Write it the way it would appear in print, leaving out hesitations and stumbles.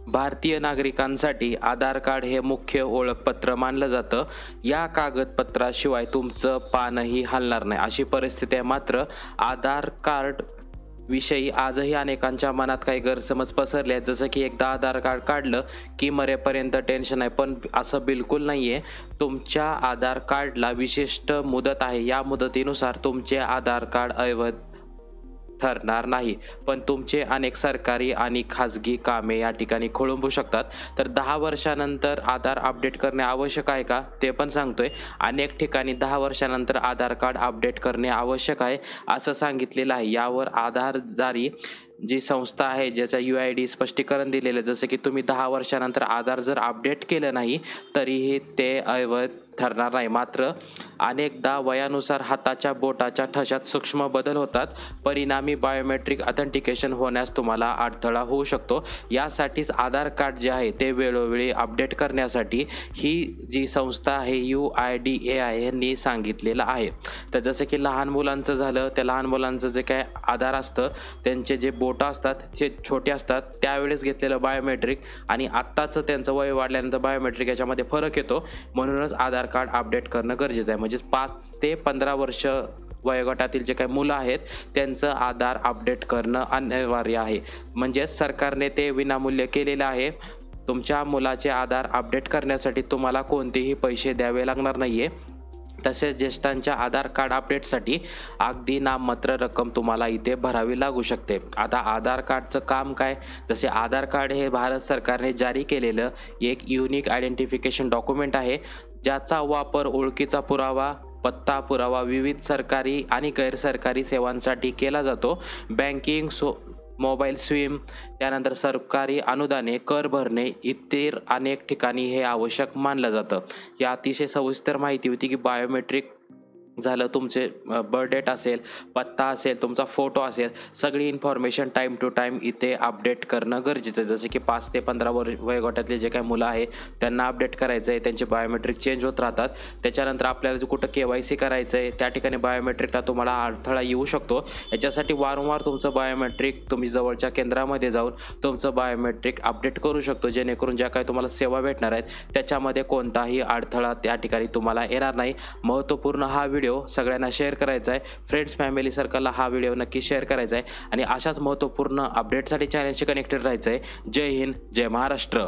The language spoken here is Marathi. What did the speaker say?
भारतीय नागरिकांसाठी आधार कार्ड हे मुख्य ओळखपत्र मानलं जातं. या कागदपत्राशिवाय तुमचं पानही हलणार नाही अशी परिस्थिती आहे. मात्र आधार कार्ड विषयी आजही अनेकांच्या मनात काही गैरसमज पसरले आहेत. जसं की एकदा आधार कार्ड काढलं की मरेपर्यंत टेन्शन आहे, पण असं बिलकुल नाही आहे. तुमच्या आधार कार्डला विशिष्ट मुदत आहे. या मुदतीनुसार तुमचे आधार कार्ड अवैध ठरणार नाही, पण तुमचे अनेक सरकारी आणि खाजगी कामे या ठिकाणी खोळंबू शकतात. तर 10 वर्षानंतर आधार अपडेट करणे आवश्यक आहे का, ते पण सांगतोय. अनेक ठिकाणी 10 वर्षानंतर आधार कार्ड अपडेट करणे आवश्यक आहे असं सांगितलेलं आहे. यावर आधार जारी जी संस्था आहे ज्याचा UID स्पष्टीकरण दिलेलं आहे. जसं की तुम्ही 10 वर्षानंतर आधार जर अपडेट केलं नाही तरीही ते अवैध ठरणार नाही. मात्र अनेकदा वयानुसार हाताच्या बोटाच्या ठशात सूक्ष्म बदल होतात. परिणामी बायोमेट्रिक ऑथेंटिकेशन होण्यास तुम्हाला अडथळा होऊ शकतो. यासाठीच आधार कार्ड जे आहे ते वेळोवेळी अपडेट करण्यासाठी ही जी संस्था आहे UIDAI यांनी सांगितलेलं आहे. तर जसं की लहान मुलांचं झालं, त्या लहान मुलांचं जे काय आधार असतं त्यांचे जे बोटं असतात ते छोटे असतात, त्यावेळेस घेतलेलं बायोमेट्रिक आणि आत्ताचं त्यांचं वय वाढल्यानंतर बायोमेट्रिक याच्यामध्ये फरक येतो. म्हणूनच आधार कार्ड अपडेट करणं गरजेचं आहे. म्हणजे 5 ते 15 वर्ष वयोगटातील जे काही मुलं आहेत त्यांचं आधार अपडेट करणं अनिवार्य आहे. म्हणजेच सरकारने ते विनामूल्य केलेलं आहे. तुमच्या मुलाचे आधार अपडेट करण्यासाठी तुम्हाला कोणतेही पैसे द्यावे लागणार नाही आहे. तसेच ज्येष्ठांच्या आधार कार्ड अपडेटसाठी अगदी नाममात्र रक्कम तुम्हाला इथे भरावी लागू शकते. आता आधार कार्डचं काम काय, जसे आधार कार्ड हे भारत सरकारने जारी केलेलं एक युनिक आयडेंटिफिकेशन डॉक्युमेंट आहे, ज्याचा वापर ओळखीचा पुरावा, पत्ता पुरावा विविध सरकारी आणि गैरसरकारी सेवांसाठी केला जातो. बँकिंग, मोबाईल स्विम, त्यानंतर सरकारी अनुदाने, कर भरणे इतर अनेक ठिकाणी हे आवश्यक मानलं जातं. या अतिशय सविस्तर माहिती होती की बायोमेट्रिक झालं, तुमचे बर्थ डेट असेल, पत्ता असेल, तुमचा फोटो असेल, सगळी इन्फॉर्मेशन टाईम टू टाईम इथे अपडेट करणं गरजेचं आहे. जसे की 5 ते 15 वयोगटातले जे काही मुलं आहे त्यांना अपडेट करायचं आहे. त्यांचे बायोमेट्रिक चेंज होत राहतात. त्याच्यानंतर आपल्याला कुठं KYC करायचं आहे त्या ठिकाणी बायोमेट्रिकला तुम्हाला अडथळा येऊ शकतो. याच्यासाठी वारंवार तुमचं बायोमेट्रिक तुम्ही जवळच्या केंद्रामध्ये जाऊन तुमचं बायोमेट्रिक अपडेट करू शकतो, जेणेकरून ज्या काही तुम्हाला सेवा भेटणार आहेत त्याच्यामध्ये कोणताही अडथळा त्या ठिकाणी तुम्हाला येणार नाही. महत्त्वपूर्ण हा व्हिडिओ सगळ्यांना शेअर करायचा आहे. फ्रेंड्स, फॅमिली सर्कलला हा व्हिडिओ नक्की शेअर करायचा आहे आणि अशाच महत्त्वपूर्ण अपडेटसाठी चॅनलशी कनेक्टेड राहायचं आहे. जय हिंद, जय महाराष्ट्र.